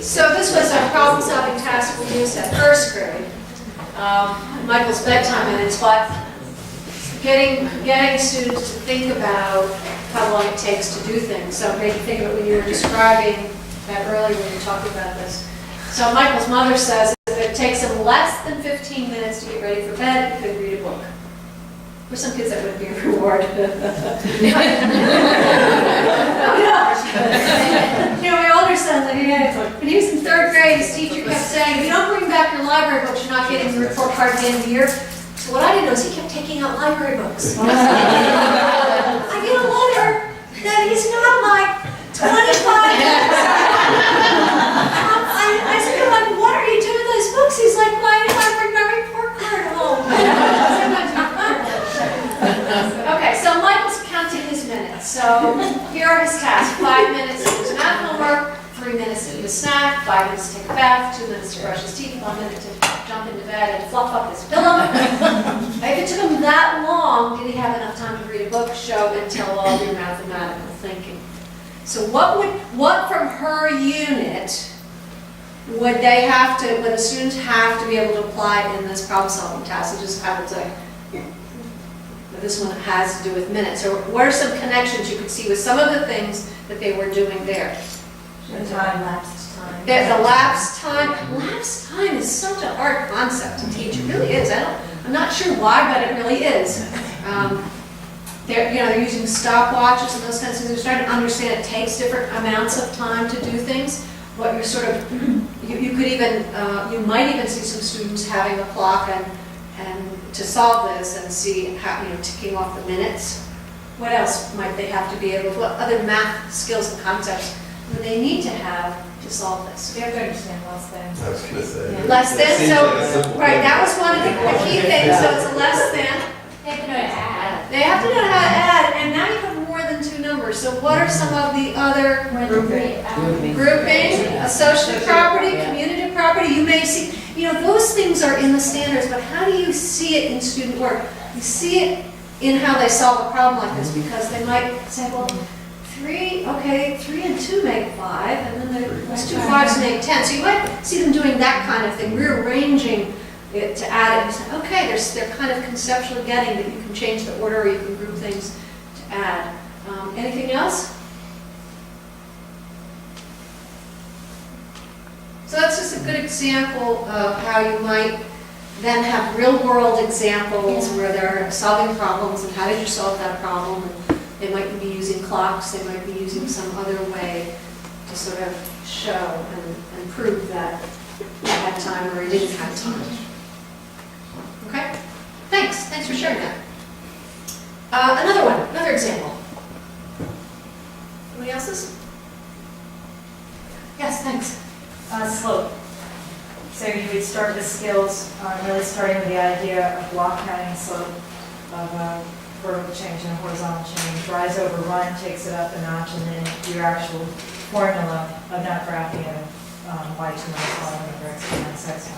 So this was a problem-solving task we used at first grade. Michael's bedtime minutes, but getting students to think about how long it takes to do things. So maybe think of it when you were describing that earlier when you were talking about this. So Michael's mother says if it takes him less than 15 minutes to get ready for bed, he could read a book. For some kids, that would be a reward. My older son, when he was in 3rd grade, his teacher kept saying, if you don't bring back your library books, you're not getting the report card at the end of the year. So what I didn't know is he kept taking out library books. I get a letter that he's not like 25. I said, like, what are you doing with those books? He's like, why did I bring my report card home? Okay, so Michael's counting his minutes. So here are his tasks. 5 minutes to do his math homework, 3 minutes to eat a snack, 5 minutes to take a bath, 2 minutes to brush his teeth, 1 minute to jump into bed and fluff up his pillow. If it took him that long, did he have enough time to read a book, show, and tell all your mathematical thinking? So what from her unit would the students have to be able to apply in this problem-solving task? So just have it say, this one has to do with minutes. Or what are some connections you could see with some of the things that they were doing there? Lapsed time. The lapsed time. Lapsed time is such a hard concept to teach. It really is. I'm not sure why, but it really is. They're using stopwatches and those kinds of things. They're trying to understand it takes different amounts of time to do things. What you're sort of, you could even, you might even see some students having a clock and to solve this and see how, ticking off the minutes. What else might they have to be able to, what other math skills and concepts would they need to have to solve this? They have to understand less than. I was going to say. Yeah. Less than, so, right, that was one of the key things, so it's a less than. They have to know how to add. They have to know how to add, and now you have more than 2 numbers. So what are some of the other grouping, associative property, commutative property? You may see, those things are in the standards, but how do you see it in student work? You see it in how they solve a problem like this, because they might say, well, 3 and 2 make 5, and then those 2 5s make 10. So you might see them doing that kind of thing, rearranging it to add it. And say, okay, they're kind of conceptually getting that you can change the order or you can group things to add. Anything else? So that's just a good example of how you might then have real-world examples where they're solving problems and how did you solve that problem. And they might be using clocks, they might be using some other way to sort of show and prove that you had time or you didn't have time. Okay? Thanks for sharing that. Another example. Anybody else's? Yes, thanks. Slope. So you would start with skills, really starting with the idea of block counting slope of a vertical change and a horizontal change. Rise over run takes it up a notch, and then your actual formula of not graphing it y2 minus y over x minus x.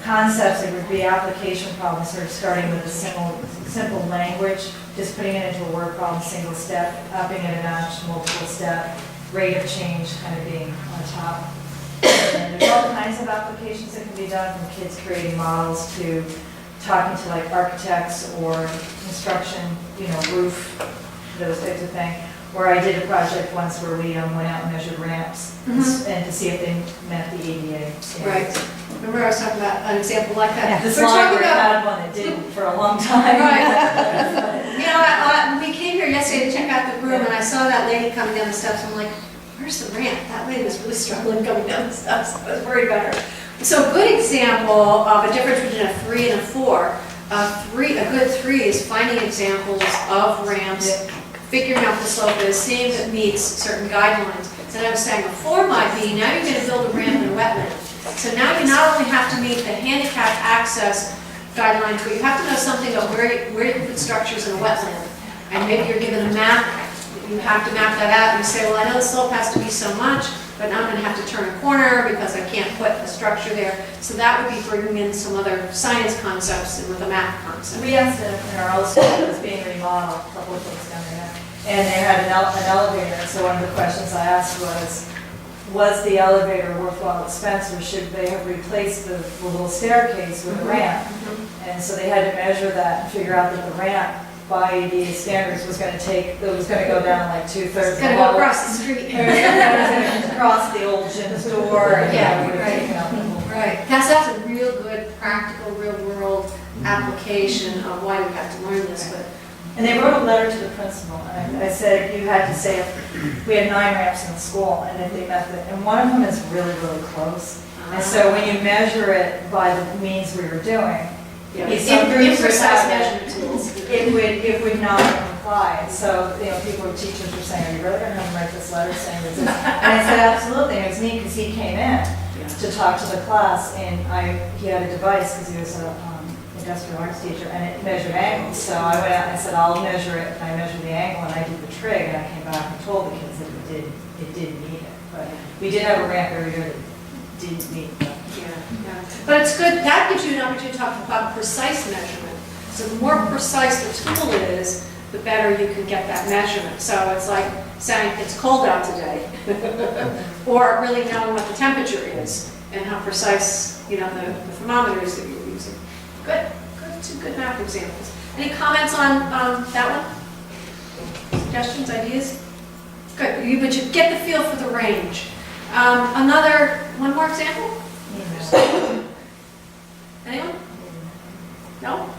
Concepts, it would be application problems, sort of starting with a simple language, just putting it into a word problem, single step, upping it a notch, multiple step, rate of change kind of being on top. And there's all kinds of applications that can be done, from kids creating models to talking to like architects or construction, roof, those types of things. Where I did a project once where we went out and measured ramps and to see if they met the ADA standards. Right. Remember I was talking about an example like that? Yeah, this We're talking library about, had one that didn't for a long time. Right. We came here yesterday to check out the room, and I saw that lady coming down the steps. I'm like, where's the ramp? That lady was really struggling coming down the steps. I was worried about her. So a good example of a difference between a 3 and a 4. A good 3 is finding examples of ramps, figuring out the slope is, seeing if it meets certain guidelines. So I was saying a 4 might be, now you're going to build a ramp in a wetland. So now you not only have to meet the handicap access guidelines, but you have to know something about where you can put structures in a wetland. And maybe you're given a map, you have to map that out, and you say, well, I know the slope has to be so much, but now I'm going to have to turn a corner because I can't put a structure there. So that would be bringing in some other science concepts and with a math concept. We asked it in our old school that was being remodeled, a couple of things down there. And they had an elevator, so one of the questions I asked was, was the elevator a worthwhile expense, or should they have replaced the little staircase with a ramp? And so they had to measure that and figure out that the ramp by ADA standards was going to go down like 2/3 of It's the gonna wall. go across the street. It was going to cross the old gym's door, and Yeah, we would have right. taken out the whole. Right, that's a real good, practical, real-world application of why we have to learn this, but. And they wrote a letter to the principal, and I said, you had to say, we had 9 ramps in the school, and if they met the, and one of them is really, really close. And so when you measure it by the means we were doing, some groups would Imprecise have it, measurement tools. it would not comply. So, people, teachers were saying, are you really going to have them write this letter saying this? And I said, absolutely. And it was neat because he came in to talk to the class, and he had a device because he was a industrial arts teacher, and it measured angles. So I went out and I said, I'll measure it, and I measured the angle, and I did the trig, and I came back and told the kids that it did meet it. But we did have a ramp area that didn't meet it. Yeah. But it's good, that gives you an opportunity to talk about precise measurement. So the more precise the tool is, the better you can get that measurement. So it's like saying it's cold out today, or really knowing what the temperature is and how precise, the thermometer is that you're using. Good, 2 good math examples. Any comments on that one? Suggestions, ideas? Good, but you get the feel for the range. One more example? Anyone? No?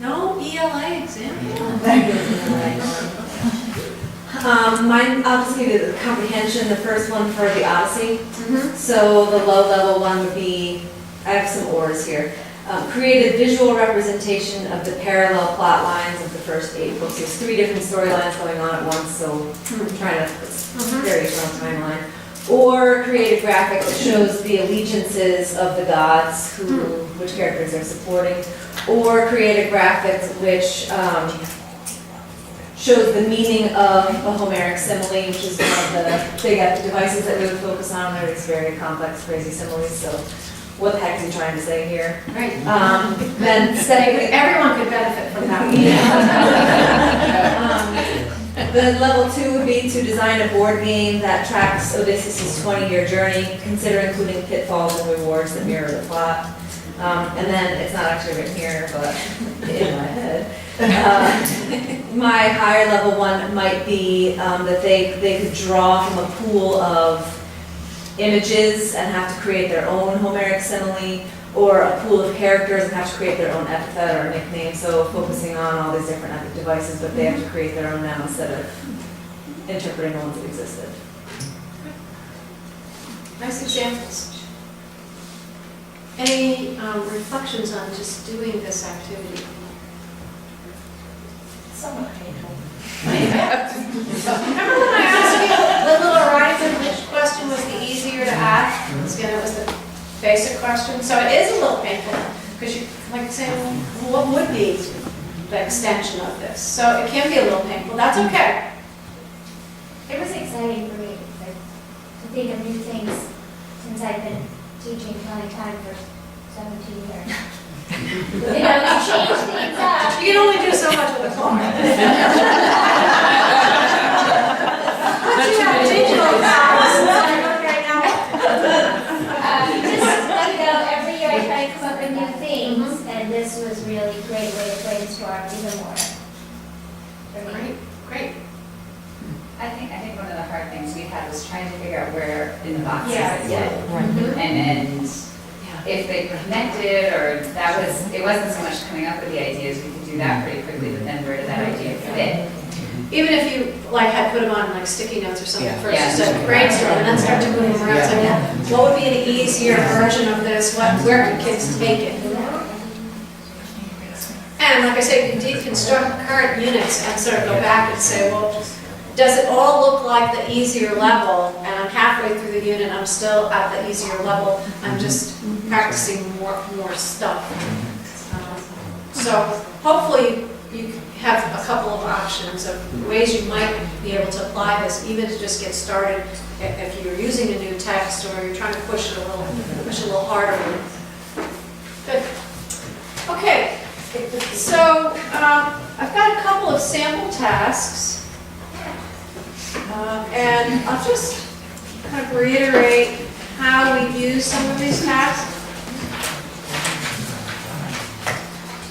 No ELA example? Mine, I'll just give you the comprehension, the first one for the Odyssey. So the low level one would be, I have some ors here. Create a visual representation of the parallel plot lines of the first 8 books. There's 3 different storylines going on at once, so I'm trying to, it's very strong timeline. Or create a graphic that shows the allegiances of the gods, which characters they're supporting. Or create a graphic which shows the meaning of a Homeric simile, which is one of the big devices that we would focus on. There's very complex, crazy similes, so what the heck is he trying to say here? Right. Then Everyone could benefit from that. The level 2 would be to design a board game that tracks Odysseus' 20-year journey, consider including pitfalls and rewards that mirror the plot. And then, it's not actually written here, but in my head. My higher level one might be that they could draw from a pool of images and have to create their own Homeric simile, or a pool of characters and have to create their own epithet or nickname. So focusing on all these different epic devices, but they have to create their own now instead of interpreting the ones that existed. Nice examples. Any reflections on just doing this activity? Somewhat painful. Remember when I asked you the little horizon, which question was the easier to ask? Again, it was the basic question. So it is a little painful because you like saying, well, what would be the extension of this? So it can be a little painful. That's okay. It was exciting for me to think of new things since I've been teaching county time for 17 years. You change things up. You can only do so much with a clock. But you have digital files right now. Every year I try to come up with new things, and this was really a great way to brainstorm even more. For me. Great. I think one of the hard things we had was trying to figure out where in the boxes Yeah, it yeah. fit. And if they connected, or it wasn't so much coming up with the ideas, we could do that pretty quickly, but then where did that idea fit? Even if you had put them on sticky notes or something first, Yeah. just to brainstorm and then start to move them around. So, what would be an easier version of this? Where could kids take it? And like I say, you can deconstruct current units and sort of go back and say, well, does it all look like the easier level? And I'm halfway through the unit, I'm still at the easier level. I'm just practicing more stuff. So hopefully you have a couple of options of ways you might be able to apply this, even to just get started if you're using a new text or you're trying to push it a little harder. Good. Okay. So I've got a couple of sample tasks. And I'll just kind of reiterate how we use some of these tasks.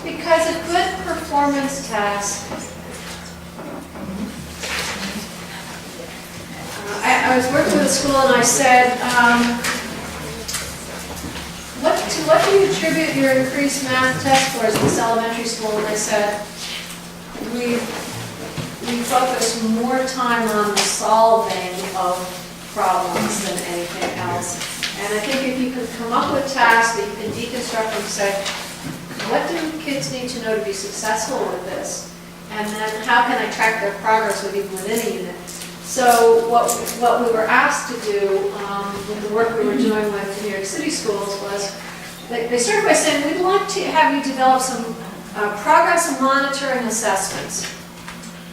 Because a good performance task, I was working with a school and I said, to what do you attribute your increased math test scores in this elementary school? And they said, we focus more time on the solving of problems than anything else. And I think if you can come up with tasks that you can deconstruct and say, what do kids need to know to be successful with this? And then how can I track their progress within a unit? So what we were asked to do with the work we were doing with New York City schools was, they started by saying, we'd like to have you develop some progress and monitoring assessments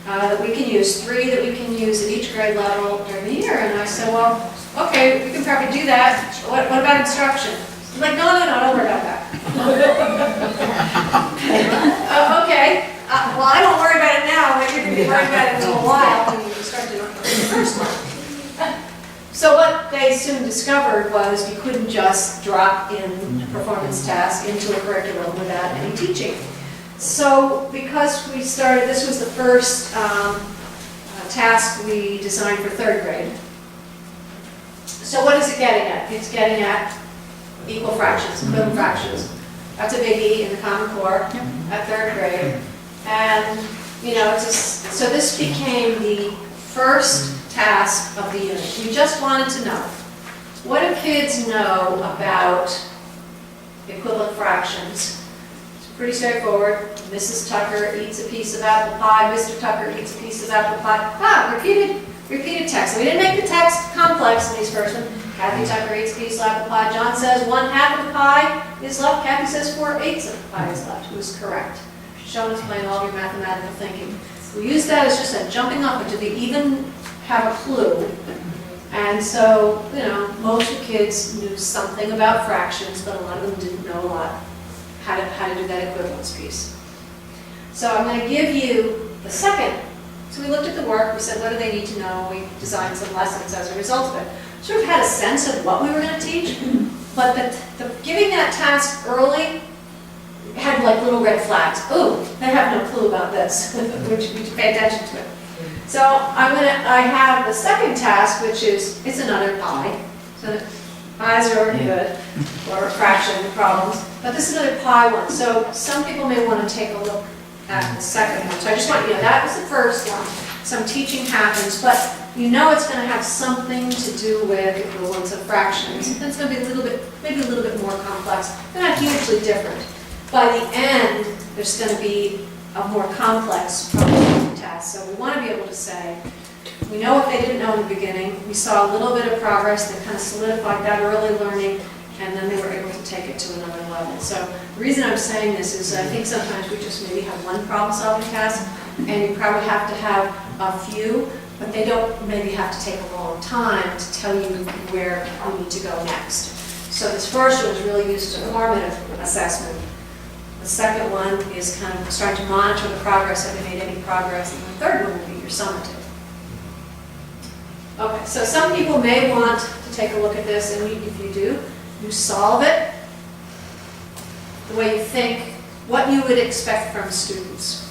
that we can use, 3 that we can use at each grade level during the year. And I said, well, okay, we can probably do that. What about instruction? I'm like, no, don't worry about that. Okay, well, I don't worry about it now, but you're going to be worried about it in a little while when you start doing the first one. So what they soon discovered was you couldn't just drop in performance tasks into a curriculum without any teaching. So because we started, this was the first task we designed for 3rd grade. So what is it getting at? It's getting at equal fractions, equivalent fractions. That's a biggie in the Common Core at 3rd grade. And, so this became the first task of the unit. We just wanted to know, what do kids know about equivalent fractions? It's pretty straightforward. Mrs. Tucker eats a piece of apple pie, Mr. Tucker eats a piece of apple pie. Repeated text. We didn't make the text complex in these first ones. Kathy Tucker eats a piece of apple pie. John says 1/2 of the pie is left. Kathy says 4/8 of the pie is left. Who's correct? Show and explain all your mathematical thinking. We use that as just a jumping off, but do they even have a clue? And so, most of the kids knew something about fractions, but a lot of them didn't know a lot how to do that equivalence piece. So I'm going to give you the second. So we looked at the work, we said, what do they need to know? We designed some lessons as a result of it. Sort of had a sense of what we were going to teach, but giving that task early had like little red flags. Oh, they have no clue about this. We should pay attention to it. So I have the second task, which is, it's another pie. So pies are already good, or fraction problems, but this is another pie one. So some people may want to take a look at the second one. So I just want that was the first one. Some teaching happens, but it's going to have something to do with equivalence of fractions. And it's going to be maybe a little bit more complex. They're not hugely different. By the end, there's going to be a more complex problem test. So we want to be able to say, we know what they didn't know in the beginning. We saw a little bit of progress that kind of solidified that early learning, and then they were able to take it to another level. So the reason I'm saying this is I think sometimes we just maybe have one problem-solving task, and you probably have to have a few, but they don't maybe have to take a long time to tell you where you need to go next. So this first one is really used as a formative assessment. The second one is kind of starting to monitor the progress, if they made any progress, and the third one will be your summative. Okay, so some people may want to take a look at this, and if you do, you solve it the way you think, what you would expect from students.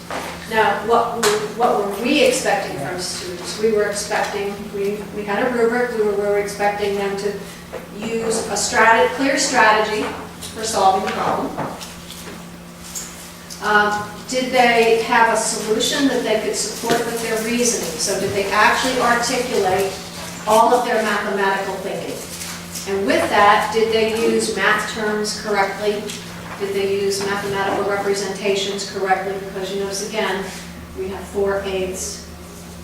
Now, what were we expecting from students? We were expecting, we had a rubric, we were expecting them to use a clear strategy for solving the problem. Did they have a solution that they could support with their reasoning? So did they actually articulate all of their mathematical thinking? And with that, did they use math terms correctly? Did they use mathematical representations correctly? Because you notice again, we have 4/8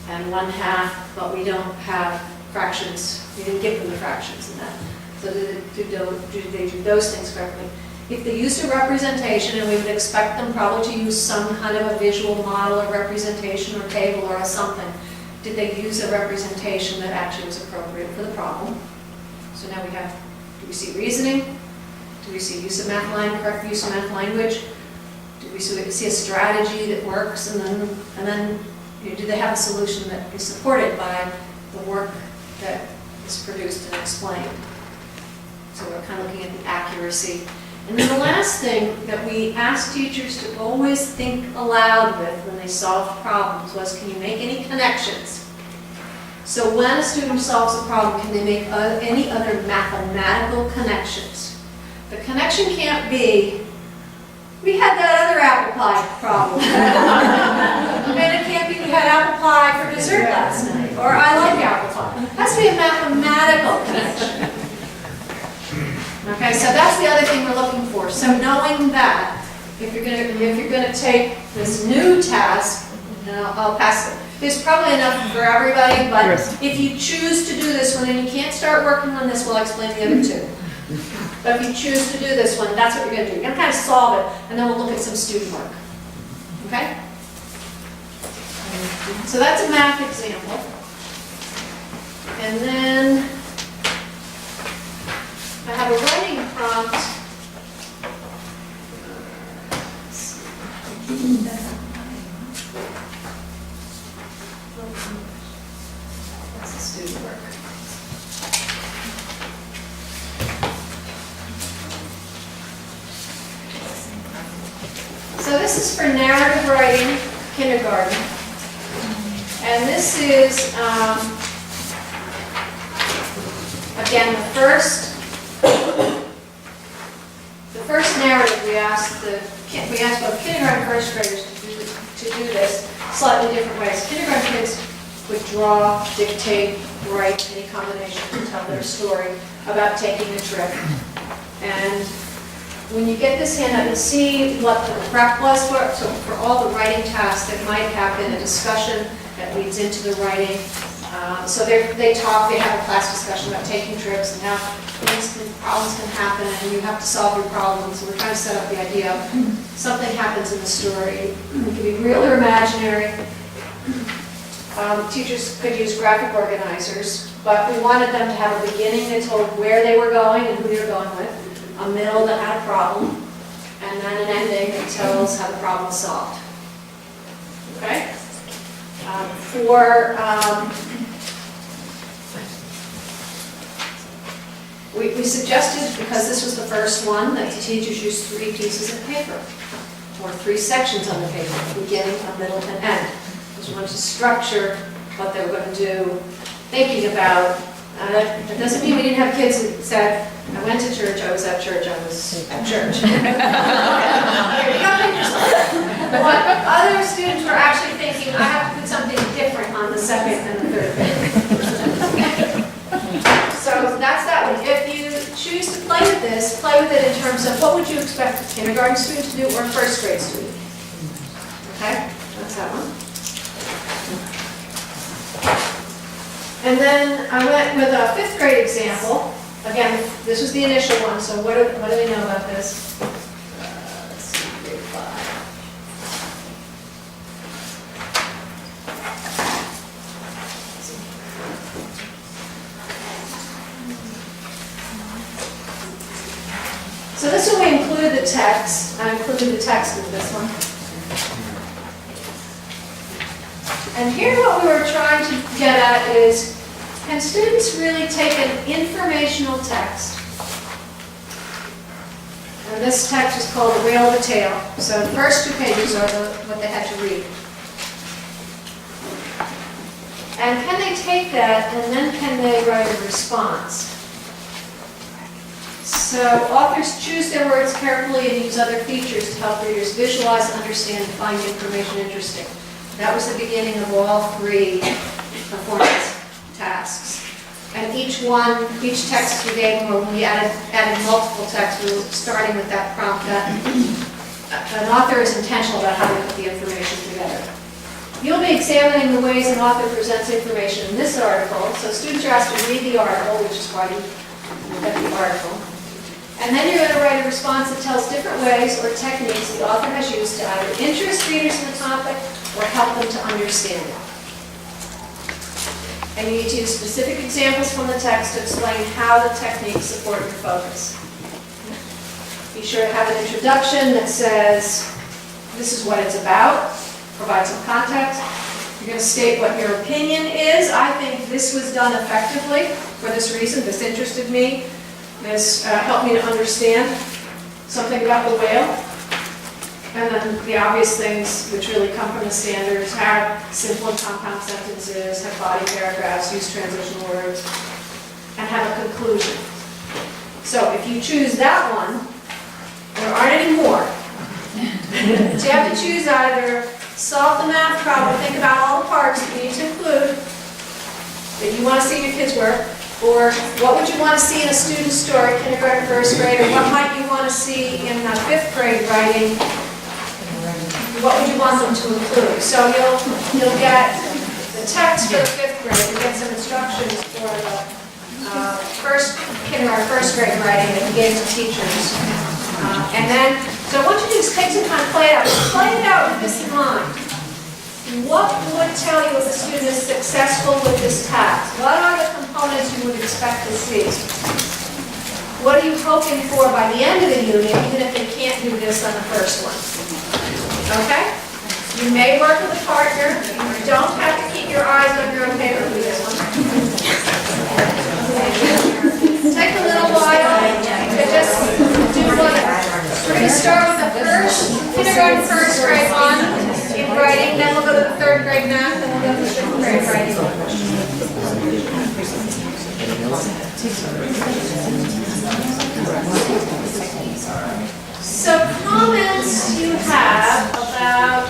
and 1/2, but we don't have fractions. We didn't give them the fractions in that. So did they do those things correctly? If they used a representation, and we would expect them probably to use some kind of a visual model or representation or table or something, did they use a representation that actually was appropriate for the problem? So now we have, do we see reasoning? Do we see use of math language, correct use of math language? Do we see a strategy that works? And then do they have a solution that is supported by the work that is produced and explained. So we're kind of looking at the accuracy. And then the last thing that we asked teachers to always think aloud with when they solved problems was, can you make any connections? So when a student solves a problem, can they make any other mathematical connections? The connection can't be, we had that other apple pie problem. And it can't be, we had apple pie for dessert last night, or I like apple pie. It has to be a mathematical connection. Okay, so that's the other thing we're looking for. So knowing that, if you're gonna take this new task, and I'll pass it. There's probably enough for everybody, but if you choose to do this one and you can't start working on this, we'll explain the other two. But if you choose to do this one, that's what you're gonna do. You're gonna kind of solve it, and then we'll look at some student work. Okay? So that's a math example. And then I have a writing prompt. That's the student work. So this is for narrative writing, kindergarten. And this is, again, the first narrative we asked both kindergarten and first graders to do this slightly different ways. Kindergarten kids would draw, dictate, write any combination to tell their story about taking a trip. And when you get this handout, you'll see what the prep was for. So for all the writing tasks that might happen, a discussion that leads into the writing. So they have a class discussion about taking trips and how problems can happen, and you have to solve your problems. So we're trying to set up the idea of something happens in the story. It can be real or imaginary. Teachers could use graphic organizers, but we wanted them to have a beginning that told where they were going and who they were going with, a middle that had a problem, and then an ending that tells how the problem was solved. Okay? We suggested, because this was the first one, that the teachers use 3 pieces of paper, or 3 sections on the paper, beginning, a middle, and end. Because we wanted to structure what they were going to do, thinking about. That doesn't mean we didn't have kids that said, I went to church, I was at church, I was at church. But other students were actually thinking, I have to put something different on the second and the third page. So that's that one. If you choose to play with this, play with it in terms of what would you expect a kindergarten student to do or a first grade student. Okay, that's that one. And then I went with a 5th grade example. Again, this was the initial one, so what do we know about this? Let's see, grade 5. So this one we included the text. I included the text in this one. And here what we were trying to get at is, can students really take an informational text? And this text is called The Whale of a Tale. So the first 2 pages are what they had to read. And can they take that and then can they write a response? So authors choose their words carefully and use other features to help readers visualize, understand, and find information interesting. That was the beginning of all 3 performance tasks. And each text we gave them, when we added multiple texts, we were starting with that prompt that an author is intentional about how they put the information together. You'll be examining the ways an author presents information in this article. So students are asked to read the article, which is why you look at the article. And then you're going to write a response that tells different ways or techniques the author has used to either interest readers in the topic or help them to understand it. And you need to use specific examples from the text to explain how the techniques support your focus. Be sure to have an introduction that says, this is what it's about, provide some context. You're going to state what your opinion is. I think this was done effectively for this reason. This interested me. This helped me to understand something about the whale. And then the obvious things which really come from the standards: have simple and compound sentences, have body paragraphs, use transitional words, and have a conclusion. So if you choose that one, there aren't any more. So you have to choose either solve the math problem, think about all the parts that you need to include that you want to see in your kids' work, or what would you want to see in a student's story, kindergarten, first grade, or what might you want to see in fifth grade writing, what would you want them to include? So you'll get the text for the fifth grade, you'll get some instructions for the kindergarten, first grade writing that you gave to teachers. And then, so what you do is take some time, play it out with this in mind. What would tell you if a student is successful with this task? What are the components you would expect to see? What are you hoping for by the end of the unit, even if they can't do this on the first one? Okay? You may work with a partner. You don't have to keep your eyes on your own paper for this one. Take a little while to just do whatever. We're going to start with the kindergarten, first grade one in writing, then we'll go to the third grade math, then we'll go to the fifth grade writing. So comments you have about,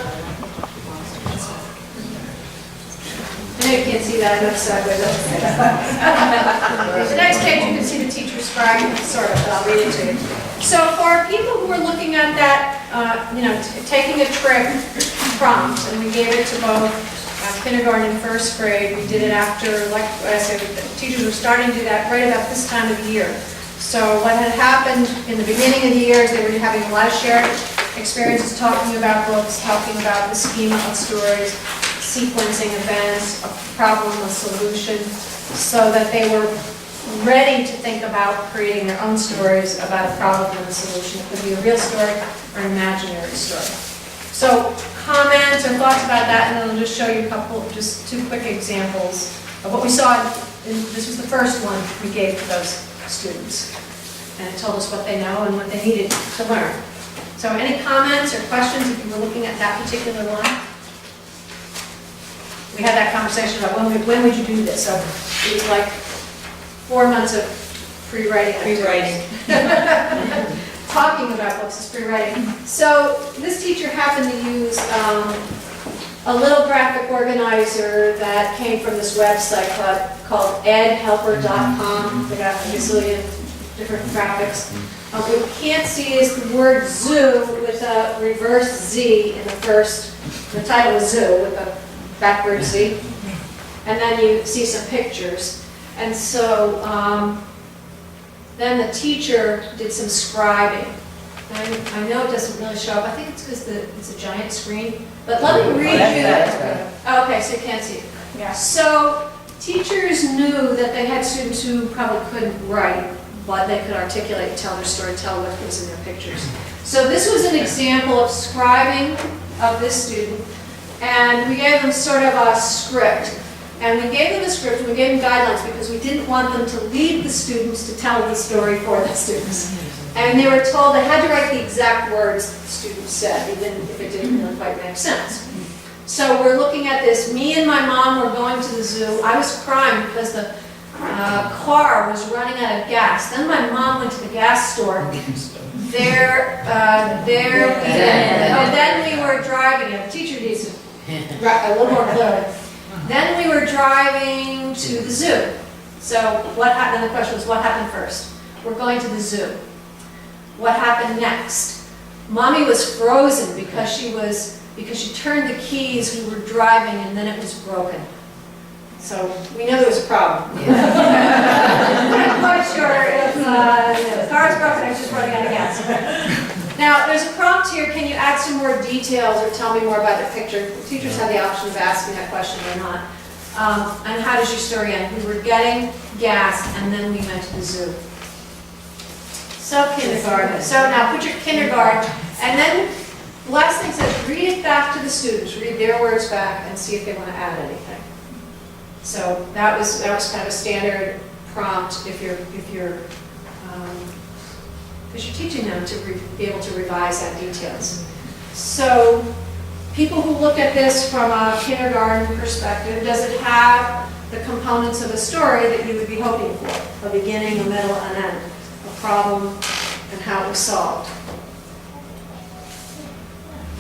I know you can't see that, I know sideways. The next page you can see the teacher's scribe, sort of, but I'll read it to you. So for people who are looking at that, taking a trick prompt, and we gave it to both kindergarten and first grade, we did it after, like I said, the teachers were starting to do that right about this time of the year. So what had happened in the beginning of the year is they were having a lot of shared experiences, talking about books, talking about the schema of stories, sequencing events, a problem, a solution, so that they were ready to think about creating their own stories about a problem and a solution. It could be a real story or an imaginary story. So comments or thoughts about that, and then I'll just show you just two quick examples of what we saw. This was the first one we gave to those students. And it told us what they know and what they needed to learn. So any comments or questions if you were looking at that particular one? We had that conversation about when would you do this? So it was like 4 months of pre-writing. Talking about books is pre-writing. So this teacher happened to use a little graphic organizer that came from this website called edhelper.com. They got a gazillion different graphics. What you can't see is the word zoo with a reverse Z in the title is zoo with a backward Z. And then you see some pictures. And so then the teacher did some scribing. I know it doesn't really show up. I think it's because it's a giant screen. But let me read you. Oh, okay, so you can't see it. Yeah. So teachers knew that they had students who probably couldn't write, but they could articulate, tell their story, tell what was in their pictures. So this was an example of scribing of this student. And we gave them sort of a script. And we gave them a script, and we gave them guidelines because we didn't want them to lead the students to tell the story for the students. And they were told they had to write the exact words the students said, even if it didn't really quite make sense. So we're looking at this. Me and my mom were going to the zoo. I was crying because the car was running out of gas. Then my mom went to the gas store. Then we were driving. The teacher needs to a little more clearly. Then we were driving to the zoo. So what happened? The question was, what happened first? We're going to the zoo. What happened next? Mommy was frozen because she turned the keys. We were driving, and then it was broken. So we know there was a problem. I'm not quite sure if the car's broken. I was just running out of gas. Now, there's a prompt here. Can you add some more details or tell me more about the picture? The teachers have the option of asking that question or not. And how does your story end? We were getting gas, and then we went to the zoo. So kindergarten. So now put your kindergarten, and then The last thing says, read it back to the students, read their words back and see if they want to add anything. So that was kind of a standard prompt if you're because you're teaching them to be able to revise that details. So people who look at this from a kindergarten perspective, does it have the components of a story that you would be hoping for? A beginning, a middle, an end, a problem, and how it was solved.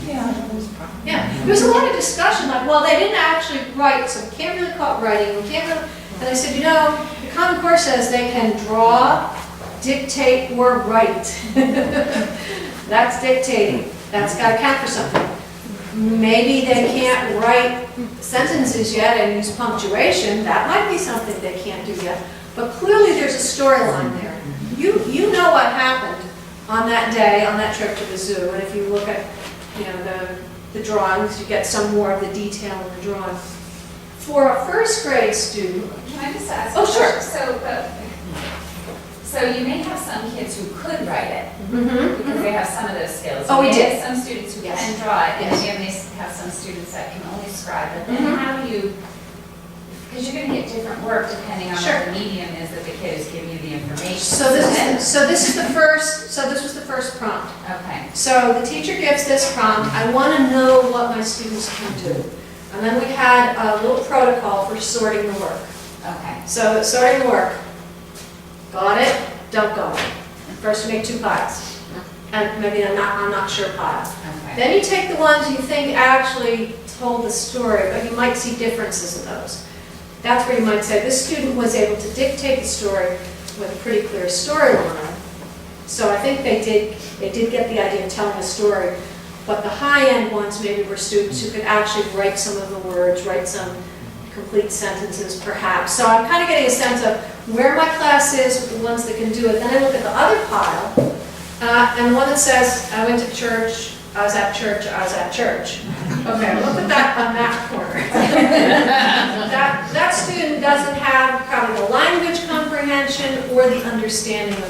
Yeah, that was probably. Yeah, there was a lot of discussion, like, well, they didn't actually write, so we can't really call it writing, we can't really, and I said, you know, the Common Core says they can draw, dictate, or write. That's dictating, that's gotta count for something. Maybe they can't write sentences yet and use punctuation, that might be something they can't do yet, but clearly there's a storyline there. You know what happened on that day, on that trip to the zoo, and if you look at, you know, the drawings, you get some more of the detail in the drawing. For a first grade student, Can I just ask? Oh, sure. So you may have some kids who could write it, mm-hmm, because they have some of those skills. Oh, we You may did. have some students who Yes. can draw it, and Yes. you may have some students that can only scribe, but then Mhm. how do you, because you're gonna get different work depending on Sure. what the medium is that the kid is giving you the information. so this was the first prompt. Okay, So the teacher gives this prompt, I want to know what my students can do. And then we had a little protocol for sorting the work. okay. So sorting the work, got it, don't got it. First we make 2 piles, and maybe I'm not sure pile. Okay. Then you take the ones you think actually told the story, but you might see differences in those. That's where you might say, this student was able to dictate the story with a pretty clear storyline. So I think they did get the idea of telling a story, but the high-end ones maybe were students who could actually write some of the words, write some complete sentences perhaps. So I'm kind of getting a sense of where my class is with the ones that can do it. Then I look at the other pile, and the one that says, I went to church, I was at church, I was at church. Okay, we'll put that on that corner. That student doesn't have probably the language comprehension or the understanding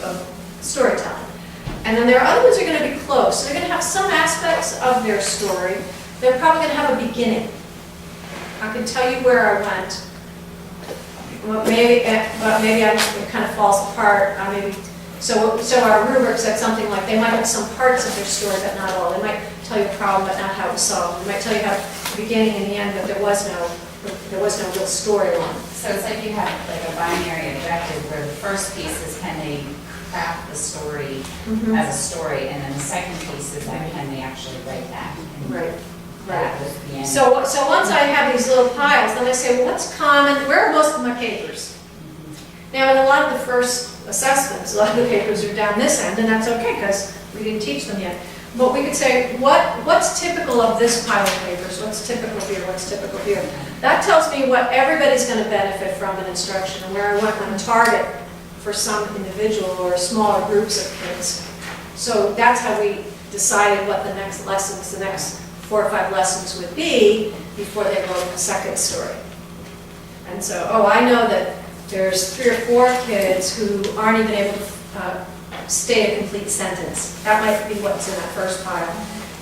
of storytelling. And then there are other ones that are going to be close. So they're going to have some aspects of their story. They're probably going to have a beginning. I can tell you where I went. But maybe it kind of falls apart. So our rubric said something like they might have some parts of their story, but not all. They might tell you a problem, but not how it was solved. They might tell you how the beginning and the end, but there was no real storyline. So it's like you have like a binary objective where the first piece is can they craft the story as a story, and then the second piece is that can they actually write that? And Right. that was the end. So once I have these little piles, then I say, well, what's common? Where are most of my papers? Now, in a lot of the first assessments, a lot of the papers are down this end, and that's okay because we didn't teach them yet. But we could say, what's typical of this pile of papers? What's typical here? What's typical here? That tells me what everybody's going to benefit from in instruction and where I want to target for some individual or smaller groups of kids. So that's how we decided what the next lessons, the next 4 or 5 lessons would be before they wrote the second story. And so, I know that there's 3 or 4 kids who aren't even able to state a complete sentence. That might be what's in that first pile.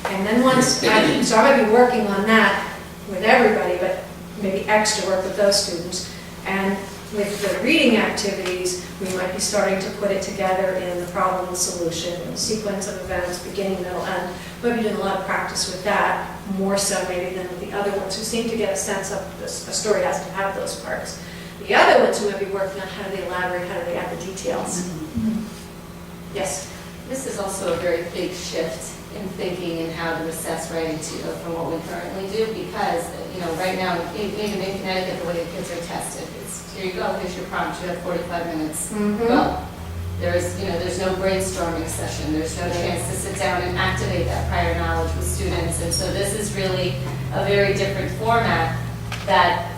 And then so I might be working on that with everybody, but maybe extra work with those students. And with the reading activities, we might be starting to put it together in the problem and solution, in the sequence of events, beginning, middle, end. We'll be doing a lot of practice with that, more so maybe than with the other ones who seem to get a sense of a story has to have those parts. The other ones who might be working on how do they elaborate, how do they add the details. Yes? This is also a very big shift in thinking and how to assess writing from what we currently do, because, right now, even in Connecticut, the way the kids are tested, it's, here you go, here's your prompt, you have 45 minutes. Well, there's no brainstorming session, there's no chance to sit down and activate that prior knowledge with students, and so this is really a very different format that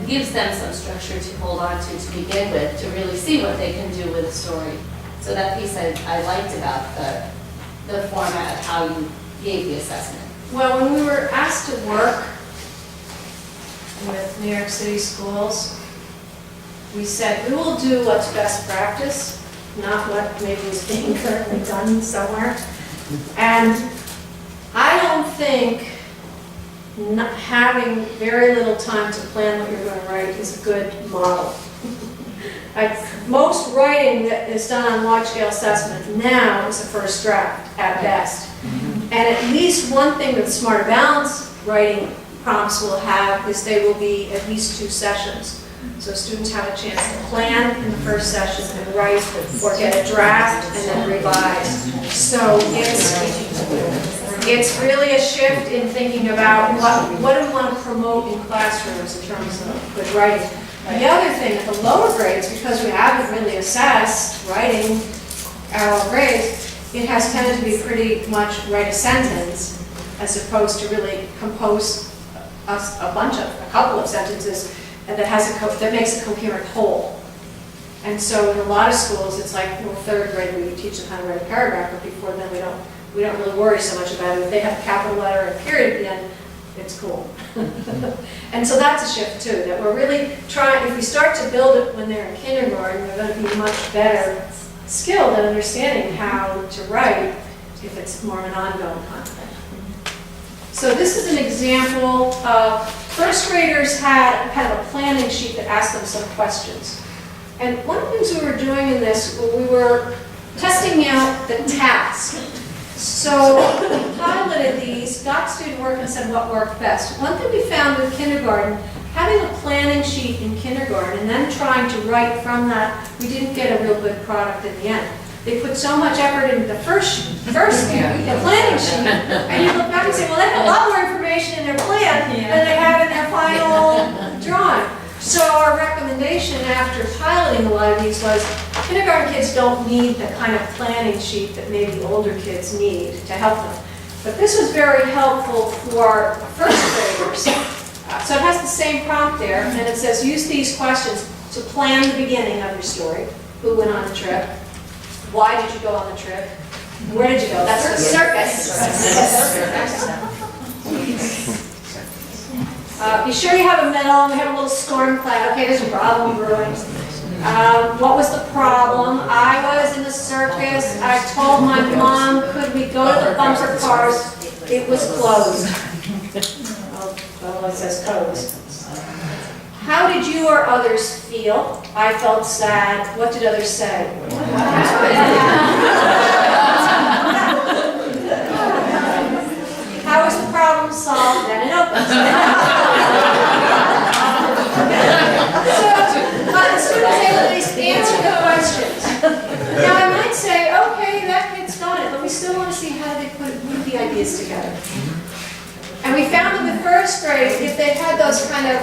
gives them some structure to hold on to begin with, to really see what they can do with a story. So that piece I liked about the format of how you gave the assessment. Well, when we were asked to work with New York City schools, we said, we will do what's best practice, not what maybe is being currently done somewhere. And think having very little time to plan what you're going to write is a good model. Most writing that is done on large-scale assessment now is a first draft at best. And at least one thing that Smarter Balance writing prompts will have is they will be at least 2 sessions. So students have a chance to plan in the first session and write or get a draft and then revise. So it's really a shift in thinking about what do we want to promote in classrooms in terms of good writing. The other thing at the lower grades, because we haven't really assessed writing at all grades, it has tended to be pretty much write a sentence as opposed to really compose a couple of sentences that makes a coherent whole. And so in a lot of schools, it's like, well, 3rd grade we teach them how to write a paragraph, but before then we don't really worry so much about it. If they have a capital letter and a period at the end, it's cool. And so that's a shift too, that we're really trying, if we start to build it when they're in kindergarten, they're going to be much better skilled at understanding how to write if it's more of an ongoing content. So this is an example of first graders had kind of a planning sheet that asked them some questions. And one of the things we were doing in this, we were testing out the task. So we piloted these, got student work and said what worked best. One thing we found with kindergarten, having a planning sheet in kindergarten and then trying to write from that, we didn't get a real good product in the end. They put so much effort into the first the planning sheet, and you look back and say, well, they had a lot more information in their plan than they had in their final drawing. So our recommendation after piloting a lot of these was kindergarten kids don't need the kind of planning sheet that maybe older kids need to help them. But this was very helpful for first graders. So it has the same prompt there, and it says use these questions to plan the beginning of your story. Who went on the trip? Why did you go on the trip? Where did you go? That's the circus. Be sure you have a medal. We have a little storm cloud. Okay, there's a problem brewing. What was the problem? I was in the circus. I told my mom, could we go to the bumper cars? It was closed. Well, it says closed. How did you or others feel? I felt sad. What did others say? How was the problem solved? Then it opens. So the student was able to at least answer the questions. Now I might say, okay, that kid's got it, but we still want to see how they put the ideas together. And we found that with first grade, if they had those kind of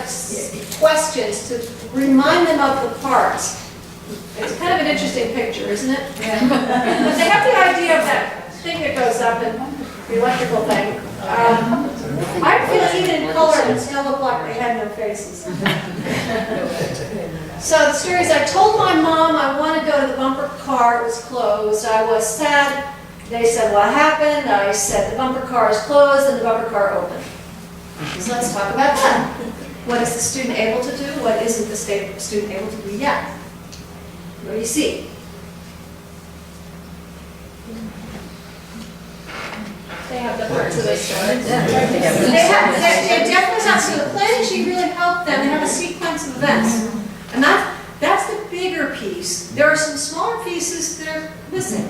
questions to remind them of the parts, it's kind of an interesting picture, isn't it? Yeah. But they have the idea of that thing that goes up and the electrical thing. I feel even in color, it still looked like they had no faces. So the story is, I told my mom I want to go to the bumper car, it was closed. I was sad. They said, what happened? I said, the bumper car is closed and the bumper car opened. So let's talk about that. What is the student able to do? What isn't the student able to do yet? What do you see? They have the parts of the story. They definitely have, so the planning sheet really helped them. They have a sequence of events. And that's the bigger piece. There are some smaller pieces that are missing.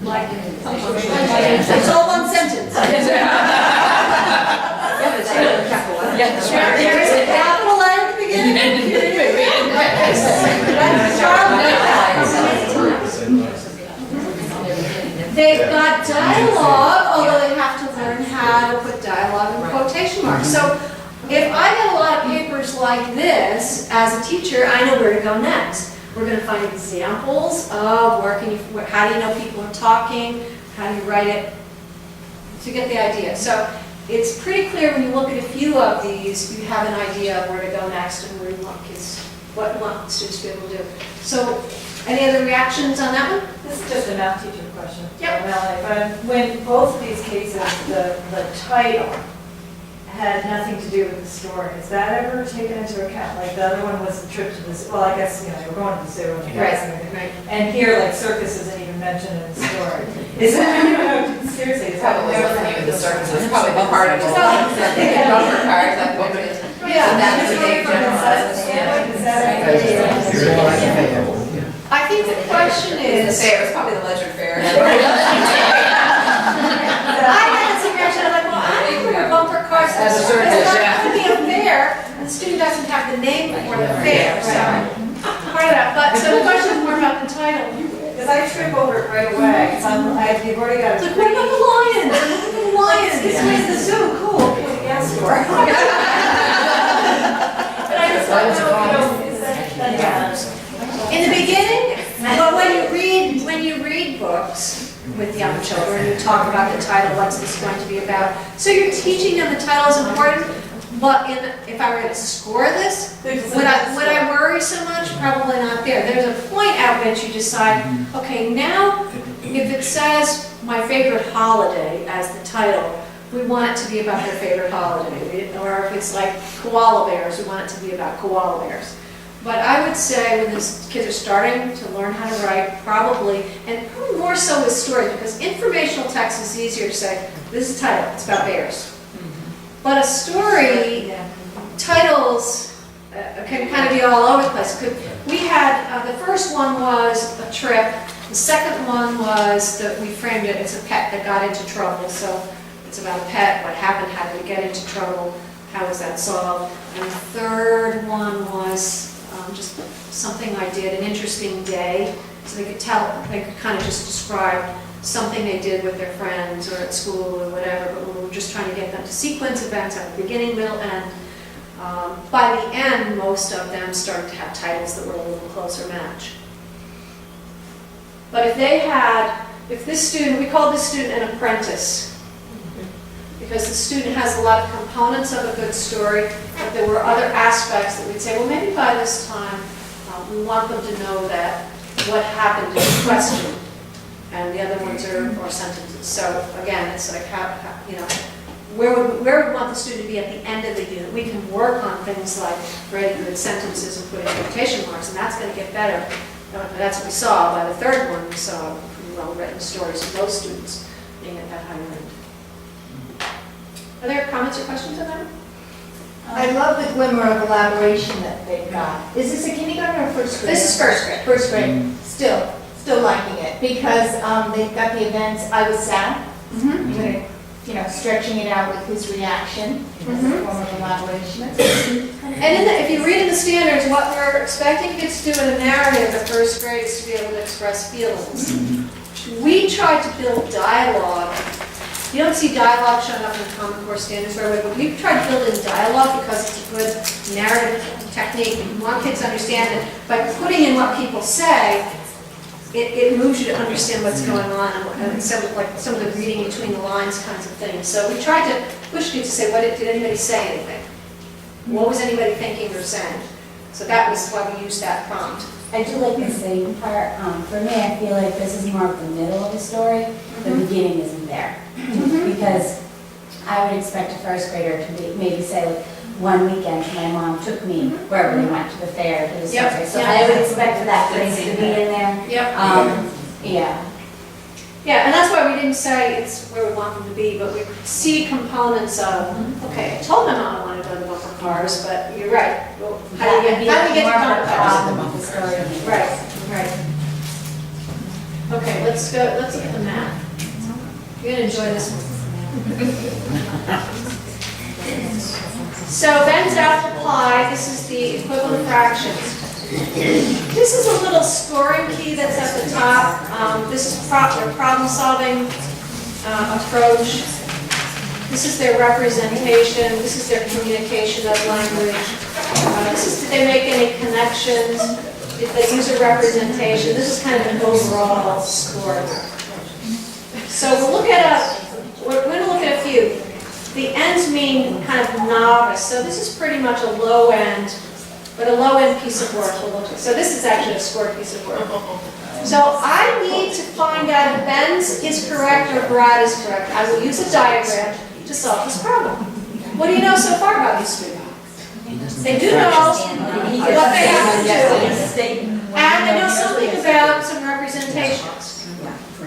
Like, it's all one sentence. There is a capital letter at the beginning. They've got dialogue, although they have to learn how to put dialogue in quotation marks. So if I get a lot of papers like this, as a teacher, I know where to go next. We're going to find examples of how do you know people are talking, how do you write it, to get the idea. So it's pretty clear when you look at a few of these, you have an idea of where to go next and where you want kids, what you want students to be able to do. So any other reactions on that one? This is just a math teacher question. Yep. When both of these cases, the title had nothing to do with the story. Is that ever taken into account? Like the other one was the trip to the zoo. Well, I guess, you know, they were going to the zoo and the guys and everything. Right. And here, like circus isn't even mentioned in the story. Is that, seriously, is that? Probably wasn't even the circus, it's probably the part of it. Yeah. Bumper cars, that book is. Yeah. So that's a big difference. Is that? I think the question It's is, the fair, it's probably the leisure fair. I had this reaction, I'm like, well, I remember bumper cars. As a circus, It's not yeah. gonna be a fair, and the student doesn't have the name for the fair, so. Part of that, but, so the question is more about the title. Because I trip over it right away. You've already got It's a. like, what about the lions? Look at the lions. This way the zoo, cool, for the gas store. But I just don't know, is that, yeah. In the beginning, well, when you read books with young children, you talk about the title, what's this going to be about. So you're teaching them the title is important, but if I were to score this, would I worry so much? Probably not there. There's a point at which you decide, okay, now if it says my favorite holiday as the title, we want it to be about their favorite holiday. Or if it's like koala bears, we want it to be about koala bears. But I would say when these kids are starting to learn how to write, probably, and probably more so with stories, because informational text is easier to say, this is the title, it's about bears. But a story, titles can kind of be all over the place. We had, the first one was a trip, the second one was that we framed it as a pet that got into trouble. So it's about a pet, what happened, how did it get into trouble, how was that solved? And the third one was just something I did, an interesting day, so they could kind of just describe something they did with their friends or at school or whatever, but we were just trying to get them to sequence events at the beginning, middle, end. By the end, most of them started to have titles that were a little closer match. But if this student, we called this student an apprentice, because the student has a lot of components of a good story, but there were other aspects that we'd say, well, maybe by this time, we want them to know that what happened is a question, and the other ones are sentences. So again, it's like, where would we want the student to be at the end of the unit? We can work on things like writing good sentences and putting quotation marks, and that's going to get better. That's what we saw by the third one. We saw pretty well written stories of those students being at that higher end. Are there comments or questions on that? I love the glimmer of elaboration that they've got. Is this a kindergarten or first grade? This is first grade. First grade. Still liking it because they've got the events. I was sad. Stretching it out with his reaction as a form of elaboration. And if you read in the standards, what we're expecting kids to do in a narrative at first grade is to be able to express feelings. We try to build dialogue. You don't see dialogue showing up in the Common Core standards right away, but we've tried to build in dialogue because it's a good narrative technique. We want kids to understand that by putting in what people say, it moves you to understand what's going on and some of the reading between the lines kinds of things. So we tried to push kids to say, did anybody say anything? What was anybody thinking or saying? So that was why we used that prompt. I do like the second part. For me, I feel like this is more of the middle of the story. The beginning isn't there. Because I would expect a first grader to maybe say, like, one weekend my mom took me wherever they went, to the fair, to the circus. So I would expect that phrase to be in there. Yep. Yeah. Yeah, and that's why we didn't say it's where we want them to be, but we see components of, okay, I told my mom I wanted to go to bumper cars, but you're right. Well, how do we get to bumper cars? Right. Okay, let's look at the map. You're gonna enjoy this one. So Ven's apply, this is the equivalent fractions. This is a little scoring key that's at the top. This is their problem-solving approach. This is their representation. This is their communication of language. This is, did they make any connections? Did they use a representation? This is kind of an overall score. So we're going to look at a few. The ends mean kind of novice. So this is pretty much a low end, but a low end piece of work we'll look at. So this is actually a scored piece of work. So I need to find out if Ben's is correct or Brad is correct. I will use a diagram to solve this problem. What do you know so far about these students? They do know what they have to do, and they know something about some representations.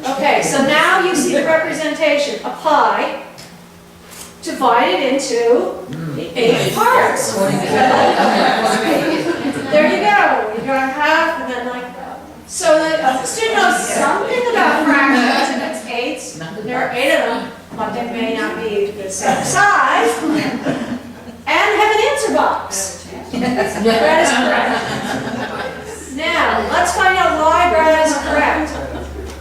Okay, so now you see the representation, a pie, divided into 8 parts. There you go, you got half, and then like, so the student knows something about fractions, and it's 8s, there are 8 of them, but they may not be the same size, and have an answer box. Brad is correct. Now, let's find out why Brad is correct.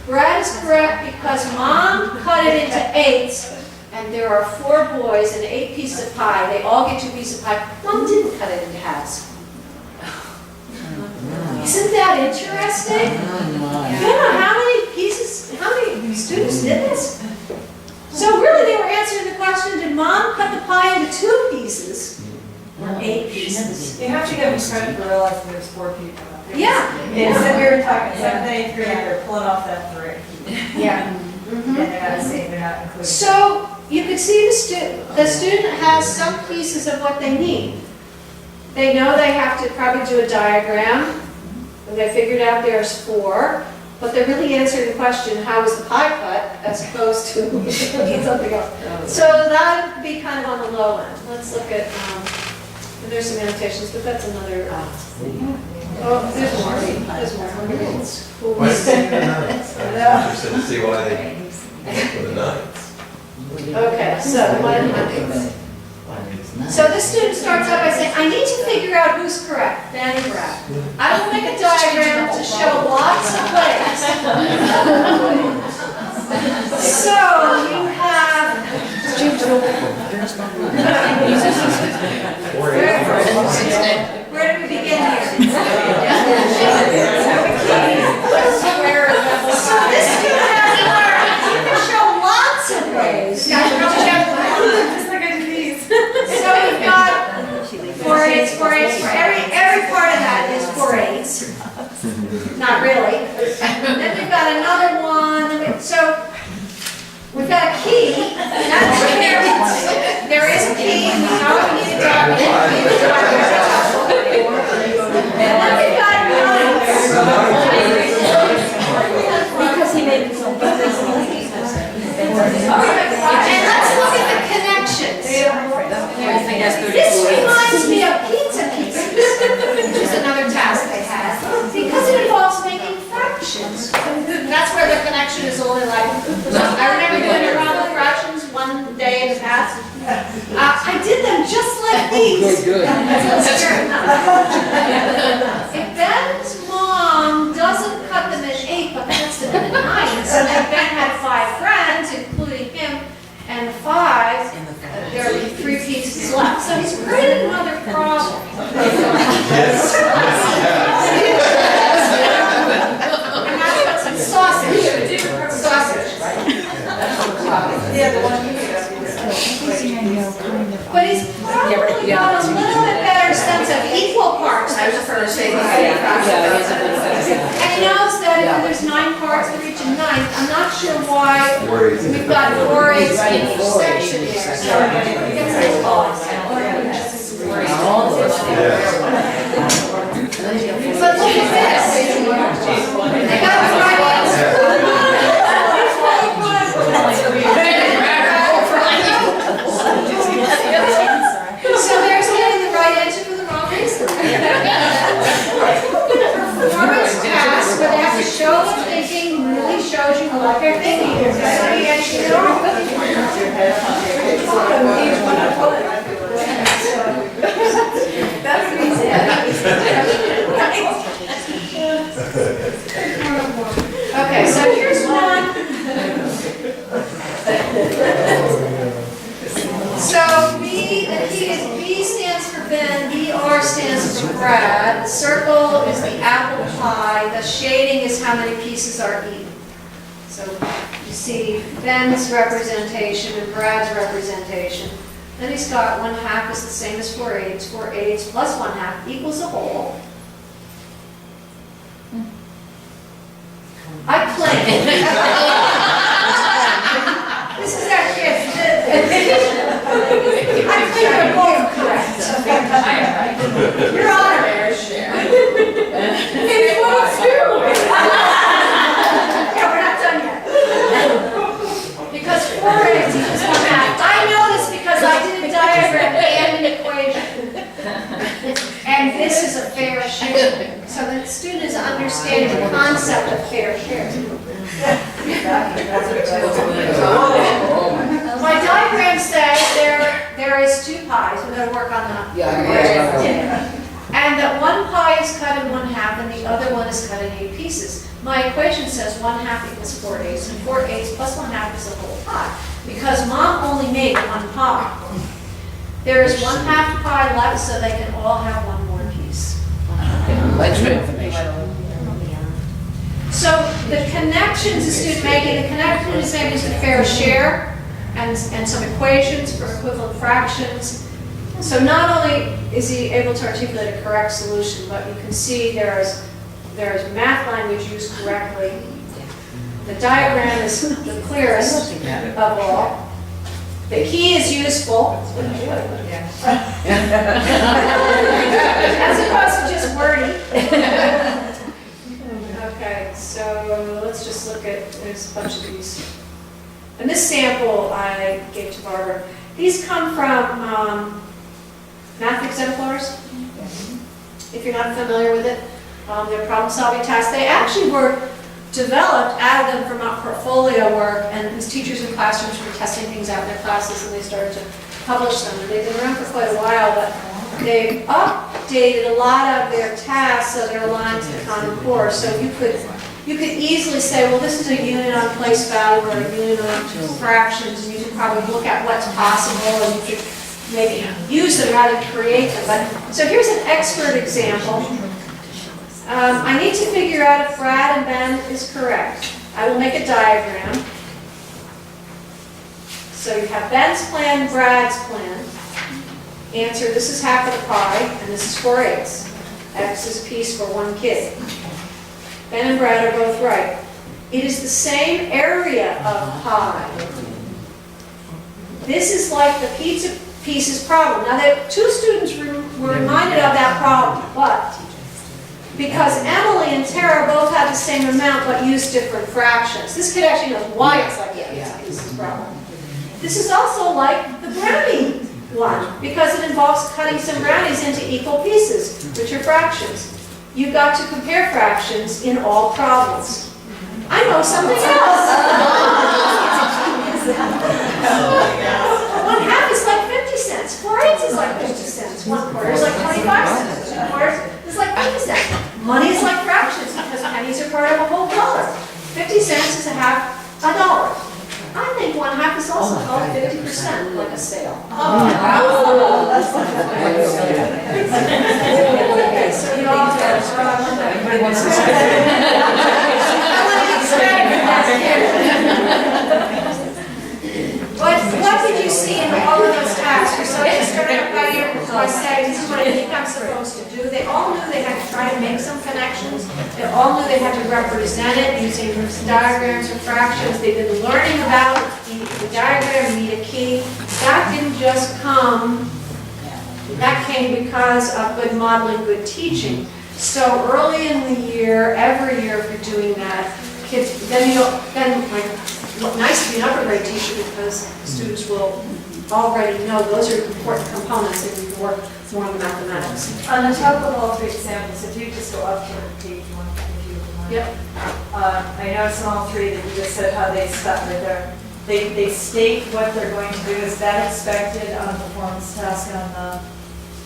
Brad is correct because Mom cut it into 8s, and there are 4 boys and 8 pieces of pie. They all get 2 pieces of pie. Mom didn't cut it into halves. Isn't that interesting? You know how many pieces, how many students did this? So really they were answering the question, did Mom cut the pie into 2 pieces? Or 8 pieces? You have to give them credit for realizing there's 4 people. Yeah. And so we were talking, 7th and 8th grade, they're pulling off that 3. Yeah. And they're not seeing, they're not including. So you could see the student has some pieces of what they need. They know they have to probably do a diagram, and they figured out there's 4, but they're really answering the question, how is the pie cut, as opposed to something else. So that would be kind of on the low end. Let's look at, there's some annotations, but that's another, oh, there's more. There's more. Why is it the nines? I'm interested to see why they went for the nines. Okay, so so this student starts out by saying, I need to figure out who's correct, Ben and Brad. I will make a diagram to show lots of ways. So you have, where do we begin here? So this student has learned he can show lots of ways. So we've got 4 8s, 4 8s, for every part of that is 4 8s. Not really. Then we've got another one. So we've got a key. That's there is a key. We know we need a document. And then we've got nines. Because he made it so bad. And let's look at the connections. This reminds me of pizza pieces, which is another task I had, because it involves making fractions. That's where the connection is only like, I remember doing around the fractions one day in the past. I did them just like these. Good. If Ben's mom doesn't cut them in 8, but cuts them in 9s, and Ben had 5 friends, including him, and the 5, there would be 3 pieces left. So he's created another problem. And that's got some sausage. But he's probably got a little bit better sense of equal parts as the first thing. And he knows that if there's 9 parts for each and 9, I'm not sure why we've got 4 8s in each section here. So but look at this. They got the right answer. So there's getting the right answer for the wrong reason. Performance task, where they have to show the thinking, really shows you what they're thinking. So you actually know. That's easy. Okay, so here's one. So B, the key is B stands for Ben, BR stands for Brad. The circle is the apple pie. The shading is how many pieces are eaten. So you see Ben's representation and Brad's representation. Then he's got 1/2 is the same as 4 8s. 4 8s plus 1/2 equals a whole. I claim. This is actually I claim pies, we gotta work on that. Yeah. And that one pie is cut in one half and the other one is cut in 8 pieces. My equation says 1/2 equals 4/8, and 4/8 plus 1/2 is a whole pie. Because mom only made one pie. There is 1/2 pie left, so they can all have one more piece. Extra information. So the connections the student making, the connection is making is a fair share and some equations for equivalent fractions. So not only is he able to articulate a correct solution, but you can see there's math language used correctly. The diagram is the clearest of all. The key is useful. As opposed to just wordy. Okay, so let's just look at, there's a bunch of these. And this sample I gave to Barbara. These come from math exemplars. If you're not familiar with it, they're problem-solving tasks. They actually were developed out of them from our portfolio work, and these teachers in classrooms were testing things out in their classes, and they started to publish them. And they've been around for quite a while, but they've updated a lot of their tasks so they're aligned to the Common Core. So you could easily say, well, this is a unit on place value or a unit on fractions, and you could probably look at what's possible, and you could maybe use them rather than create them. But so here's an expert example. I need to figure out if Brad and Ben is correct. I will make a diagram. So you have Ben's plan, Brad's plan. Answer, this is half of the pie, and this is 4/8. X is a piece for one kid. Ben and Brad are both right. It is the same area of pie. This is like the pizza pieces problem. Now, the 2 students were reminded of that problem, but because Emily and Tara both had the same amount but used different fractions. This kid actually knows why it's like the pizza pieces problem. This is also like the brownie one, because it involves cutting some brownies into equal pieces, which are fractions. You've got to compare fractions in all problems. I know something else. 1/2 is like 50 cents. 4/8 is like 50 cents. 1/4 is like 25 cents. 2/4 is like 50 cents. Money is like fractions because pennies are part of a whole dollar. 50 cents is a half a dollar. I think 1/2 is also called 50%, like a sale. Okay, so you all What did you see in all of those tasks? So they started out by saying, this is what I think I'm supposed to do. They all knew they had to try to make some connections. They all knew they had to represent it using diagrams or fractions. They've been learning about the diagram, need a key. That didn't just come, that came because of good modeling, good teaching. So early in the year, every year if you're doing that, kids, then nice to be an upper grade teacher because students will already know those are important components and you can work more on the mathematics. On the top of all 3 examples, if you just go up to page 1, if you would mind. Yep. I noticed in all 3 that you just said how they start with they state what they're going to do. Is that expected on a performance task on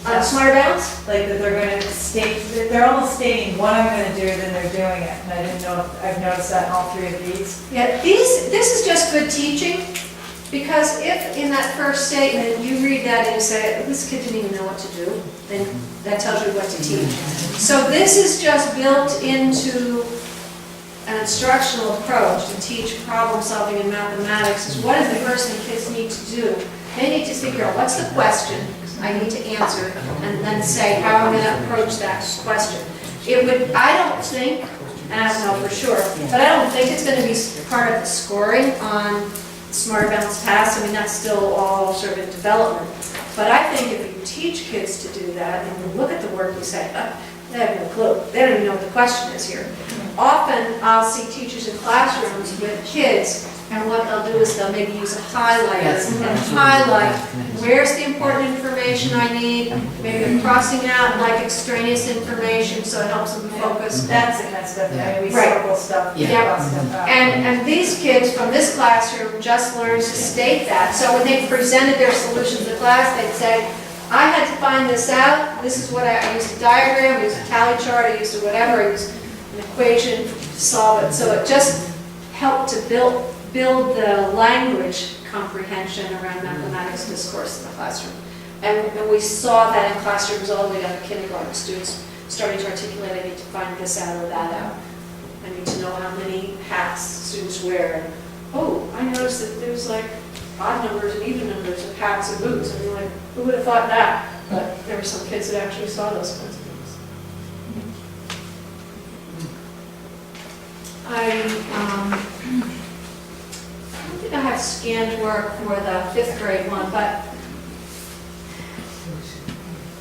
the Smart Balance? like that they're going to state, they're almost stating what I'm going to do, then they're doing it. And I didn't know if I've noticed that in all 3 of these. Yeah, this is just good teaching because if in that first statement you read that and you say, this kid didn't even know what to do, then that tells you what to teach. So this is just built into an instructional approach to teach problem solving in mathematics. Is what is the first thing kids need to do? They need to figure out what's the question I need to answer and then say how I'm going to approach that question. It would, I don't think, and I don't know for sure, but I don't think it's going to be part of the scoring on Smart Balance tasks. I mean, that's still all sort of in development. But I think if you teach kids to do that and you look at the work, you say, they have no clue. They don't even know what the question is here. Often I'll see teachers in classrooms with kids, and what they'll do is they'll maybe use a highlighter and highlight where's the important information I need. Maybe they're crossing out like extraneous information so it helps them focus. That's the kind of stuff that we Right. circle stuff. Yeah. And these kids from this classroom just learned to state that. So when they presented their solutions to class, they'd say, I had to find this out. This is what I used a diagram, I used a tally chart, I used a whatever, I used an equation to solve it. So it just helped to build the language comprehension around mathematics discourse in the classroom. And we saw that in classrooms all the way down to kindergarten. Students starting to articulate, I need to find this out or that out. I need to know how many hats students wear. And, oh, I noticed that there's like odd numbers and even numbers of hats and boots. And you're like, who would have thought that? But there were some kids that actually saw those kinds of things. I don't think I have scanned work for the 5th grade one, but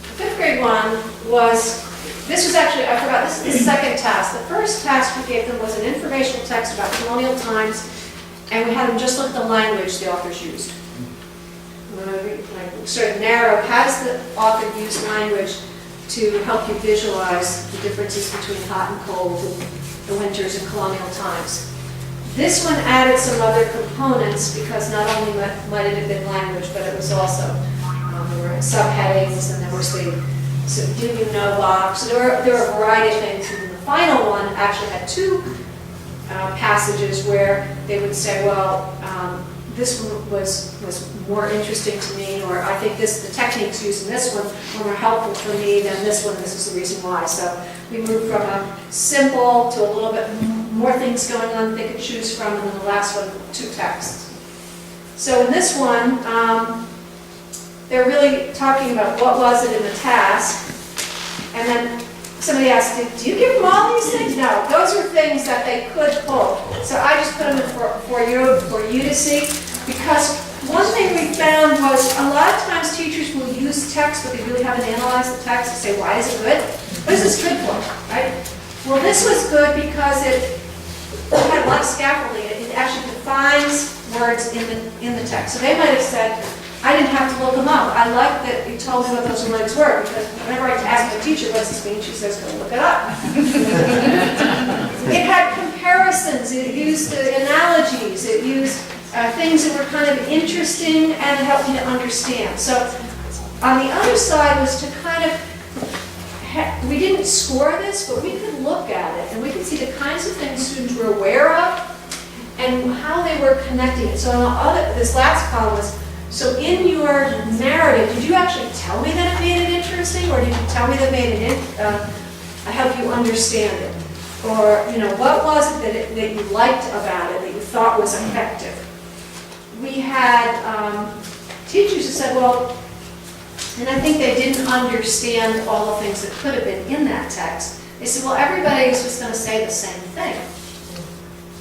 the 5th grade one was, this was actually, I forgot, this is the second task. The first task we gave them was an informational text about colonial times, and we had them just look at the language the authors used. Like, sort of narrow, how does the author use language to help you visualize the differences between hot and cold and the winters and colonial times. This one added some other components because not only might it have been language, but it was also, there were subheadings and there was the do you know box. So there were a variety of things. And the final one actually had 2 passages where they would say, well, this one was more interesting to me, or I think the techniques used in this one were more helpful for me than this one, this is the reason why. So we moved from a simple to a little bit more things going on they could choose from, and then the last one, 2 texts. So in this one, they're really talking about what was it in the task, and then somebody asked, do you give them all these things? No, those are things that they could pull. So I just put them in for you to see, because one thing we found was a lot of times teachers will use text, but they really haven't analyzed the text to say, why is it good? What is this good for, right? Well, this was good because it had a lot of scaffolding. It actually defines words in the text. So they might have said, I didn't have to look them up. I like that you told me what those words were, because whenever I ask my teacher, what's this mean, she says, go look it up. It had comparisons, it used analogies, it used things that were kind of interesting and helped me to understand. So on the other side was to kind of, we didn't score this, but we could look at it and we could see the kinds of things students were aware of and how they were connecting it. So on the other, this last column was, so in your narrative, did you actually tell me that it made it interesting, or did you tell me that made it, I help you understand it? Or, what was it that you liked about it, that you thought was effective? We had teachers who said, well, and I think they didn't understand all the things that could have been in that text. They said, well, everybody is just going to say the same thing.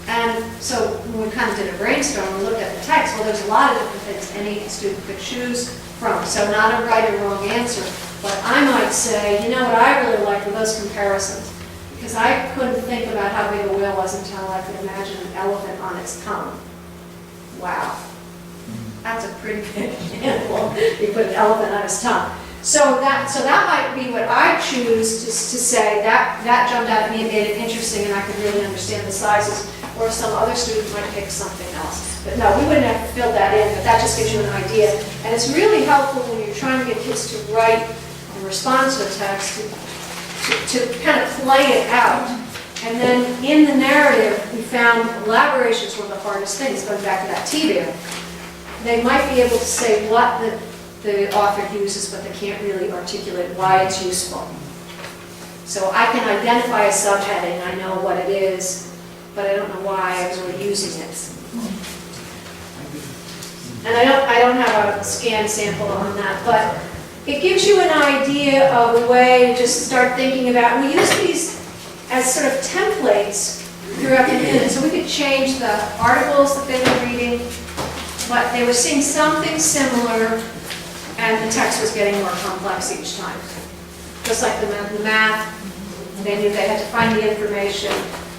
And so when we kind of did a brainstorm, we looked at the text, well, there's a lot of different things any student could choose from. So not a right or wrong answer, but I might say, what I really liked were those comparisons. Because I couldn't think about how big a whale was until I could imagine an elephant on its tongue. Wow. That's a pretty big animal. You put an elephant on its tongue. So that might be what I choose to say. That jumped out at me and made it interesting, and I could really understand the sizes. Or some other student might pick something else. But no, we wouldn't have filled that in, but that just gives you an idea. And it's really helpful when you're trying to get kids to write in response to a text, to kind of play it out. And then in the narrative, we found elaborations were the hardest things, going back to that T-bear. They might be able to say what the author uses, but they can't really articulate why it's useful. So I can identify a subheading, I know what it is, but I don't know why I was really using it. And I don't have a scanned sample on that, but it gives you an idea of a way to just start thinking about, we use these as sort of templates throughout the unit, so we could change the articles that they were reading, but they were seeing something similar, and the text was getting more complex each time. Just like the math, they knew they had to find the information,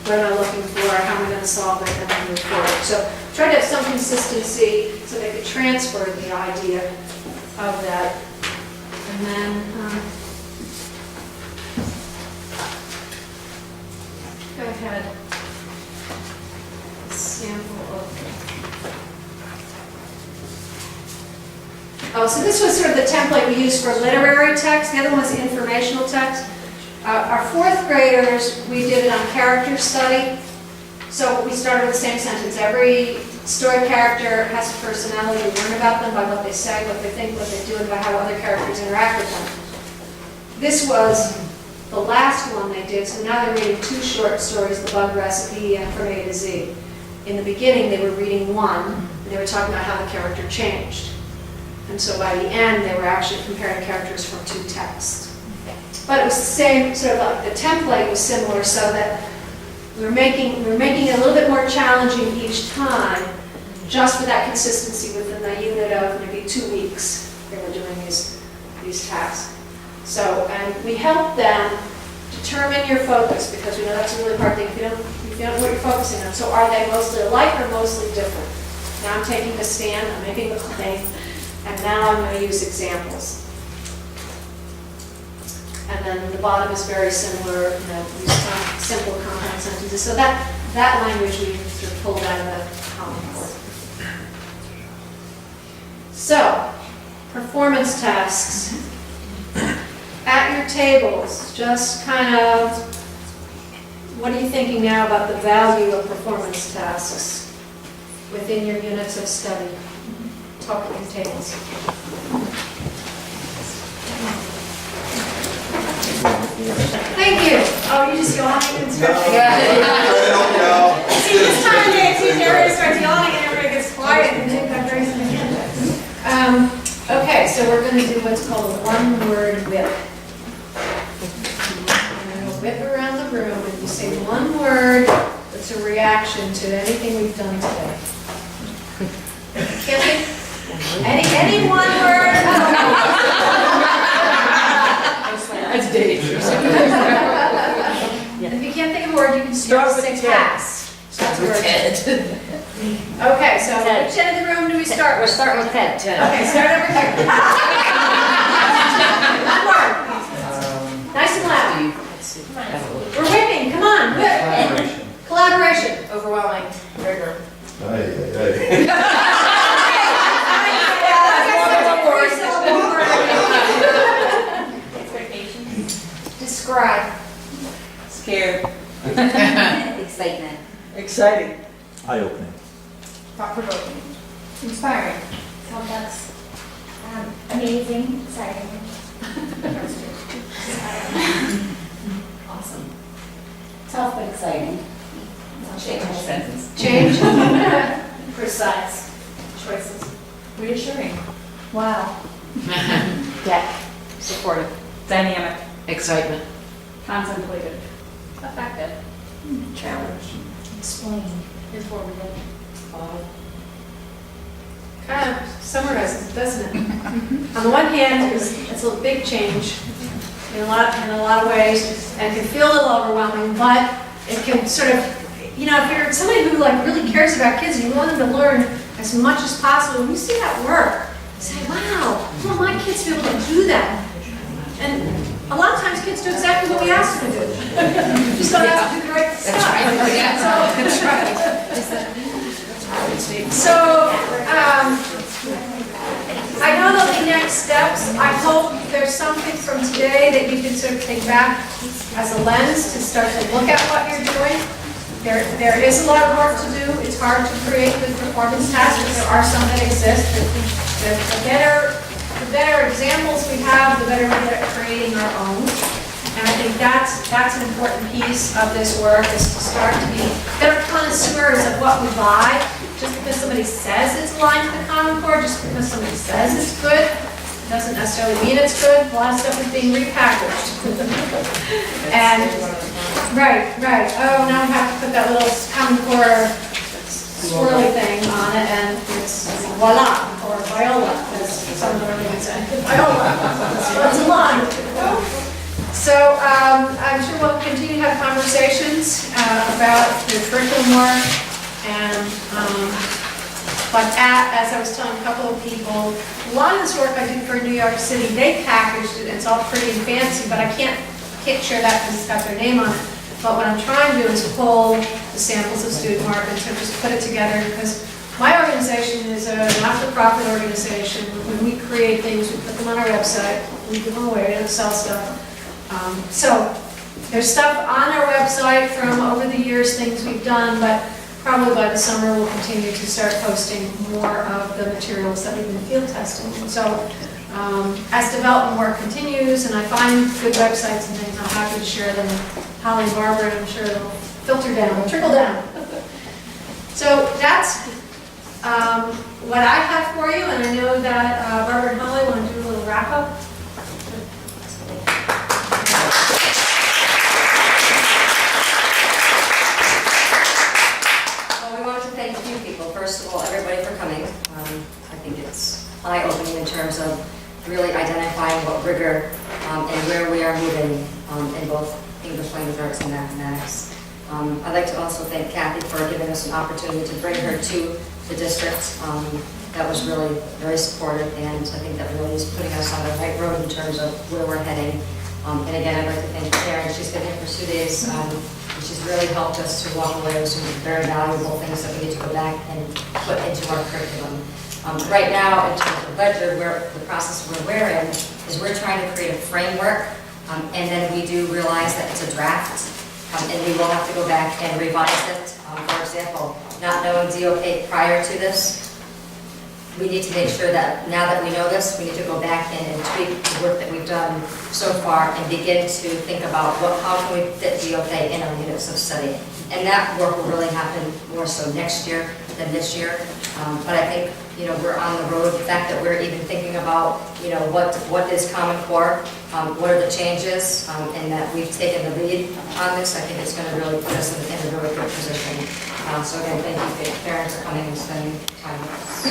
what am I looking for, how am I going to solve it, and then move forward. So try to have some consistency so they could transfer the idea of that. And then, go ahead, sample of, So this was sort of the template we used for literary text. The other one was informational text. Our fourth graders, we did it on character study. So we started with the same sentence. Every story character has a personality. We learn about them by what they say, what they think, what they do, and by how other characters interact with them. This was the last one they did, so now they're reading 2 short stories, The Bug Recipe and From A to Z. In the beginning, they were reading one, and they were talking about how the character changed. And so by the end, they were actually comparing characters from 2 texts. But it was the same, sort of like the template was similar, so that we were making it a little bit more challenging each time, just for that consistency within the unit of maybe 2 weeks they were doing these tasks. So, and we helped them determine your focus, because we know that's a really hard thing if you don't know what you're focusing on. So are they mostly alike or mostly different? Now I'm taking a stand, I'm making a claim, and now I'm going to use examples. And then the bottom is very similar, use simple compound sentences. So that language we sort of pulled out of the Common Core. So, performance tasks. At your tables, just kind of, what are you thinking now about the value of performance tasks within your units of study? Talk at your tables. Thank you. Oh, you just yawning and stretching. See, this time of day, it's usually everybody starts yawning and everybody gets quiet and then I'm raising the hand. Okay, so we're going to do what's called a one-word whip. We're going to whip around the room and you say one word that's a reaction to anything we've done today. Can't think? Any one word? That's dangerous. If you can't think of a word, you can start with say pass. That's a word. Okay, so which end of the room do we start with? We'll start with Ted. Okay, start over here. One word. Nice and loud. We're whipping, come on, whip. Collaboration. Overwhelming. Rigor. Describe. Scared. Excitement. Exciting. Eye-opening. Thought-provoking. Inspiring. Complex. Amazing. Exciting. Awesome. Tough but exciting. Change the sentence. Change. Precise. Choices. Reassuring. Wow. Depth. Supportive. Dynamic. Excitement. Contemplative. Effective. Challenge. Explain. Informative. Kind of summarizes it, doesn't it? On the one hand, it's a big change in a lot of ways, and can feel a little overwhelming, but it can sort of, if you're somebody who really cares about kids and you want them to learn as much as possible, when you see that work, you say, wow, I want my kids to be able to do that. And a lot of times kids do exactly what we ask them to do. Just don't have to do the right stuff. That's right. So, I know there'll be next steps. I hope there's something from today that you can sort of take back as a lens to start to look at what you're doing. There is a lot of work to do. It's hard to create good performance tasks, but there are some that exist. The better examples we have, the better we get at creating our own. And I think that's an important piece of this work, is to start to be better connoisseurs of what we buy. Just because somebody says it's aligned to the Common Core, just because somebody says it's good, doesn't necessarily mean it's good. A lot of stuff is being repackaged. And, right. Oh, now we have to put that little Common Core swirly thing on it, and it's voila, or viola, as some of the women say. Viola. It's aligned. So I'm sure we'll continue to have conversations about the curriculum work, and but as I was telling a couple of people, a lot of this work I did for New York City, they packaged it, and it's all pretty and fancy, but I can't share that because it's got their name on it. But what I'm trying to do is pull the samples of student work and sort of just put it together, because My organization is a not-for-profit organization. When we create things, we put them on our website, we give them away, we don't sell stuff. So there's stuff on our website from over the years, things we've done, but probably by the summer we'll continue to start posting more of the materials that we've been field testing. So as development work continues and I find good websites and things, I'm happy to share them with Holly and Barbara, and I'm sure it'll filter down, trickle down. So that's what I have for you, and I know that Barbara and Holly want to do a little wrap-up. Well, we wanted to thank a few people. First of all, everybody for coming. I think it's eye-opening in terms of really identifying what Rigor and where we are moving in both English language arts and mathematics. I'd like to also thank Kathy for giving us an opportunity to bring her to the district. That was really very supportive, and I think that really is putting us on the right road in terms of where we're heading. And again, I'd like to thank Karin. She's been here for 2 days. And she's really helped us to walk away with some very valuable things that we need to go back and put into our curriculum. Right now, in terms of Ledger, the process we're in is we're trying to create a framework, and then we do realize that it's a draft, and we will have to go back and revise it. For example, not knowing DOK prior to this, we need to make sure that now that we know this, we need to go back in and tweak the work that we've done so far and begin to think about how can we fit DOK in our units of study. And that work will really happen more so next year than this year. But I think, we're on the road. The fact that we're even thinking about, what is Common Core, what are the changes, and that we've taken the lead on this, I think it's going to really put us in a really good position. So again, thank you, Karin, for coming and spending time with us.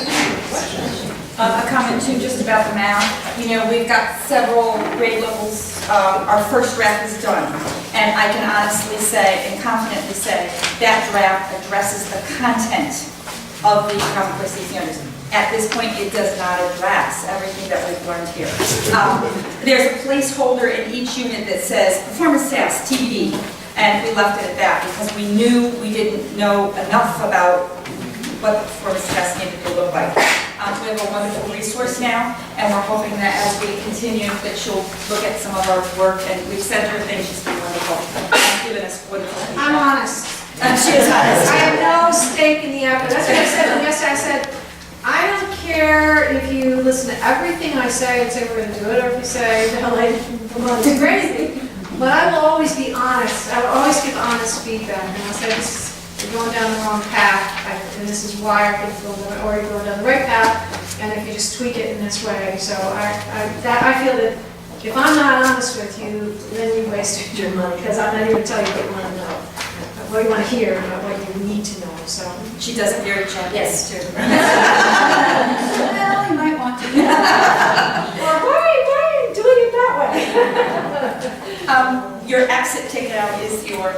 A comment too, just about the math. We've got several grade levels. Our first draft is done, and I can honestly say and confidently say that draft addresses the content of the Common Core CC units. At this point, it does not address everything that we've learned here. There's a placeholder in each unit that says performance tasks, TBD, and we left it at that because we knew we didn't know enough about what the performance tests needed to look like. We have a wonderful resource now, and we're hoping that as we continue that she'll look at some of our work, and we've sent her things, she's been wonderful. She's given us wonderful feedback. I'm honest. She is honest. I have no stake in the effort. That's what I said yesterday. I said, I don't care if you listen to everything I say and say we're going to do it, or if you say, no, it's crazy. But I will always be honest. I will always give honest feedback. And I'll say, you're going down the wrong path, and this is why I think or you're going down the right path, and if you just tweak it in this way. So I feel that if I'm not honest with you, then you wasted your money, because I'm not even going to tell you what you want to know, what you want to hear, not what you need to know. So She does it very gently. yes, too. Well, you might want to. or why are you doing it that way? Your exit ticket out is your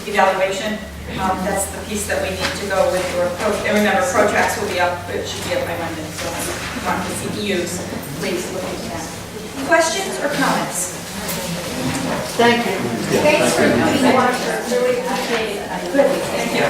evaluation. That's the piece that we need to go with your and remember, Protracts will be up, it should be up by Monday, so if you want the CEUs, please look into that. Questions or comments? Thank you. Thanks for doing the work. Really appreciate it. Good, thank you.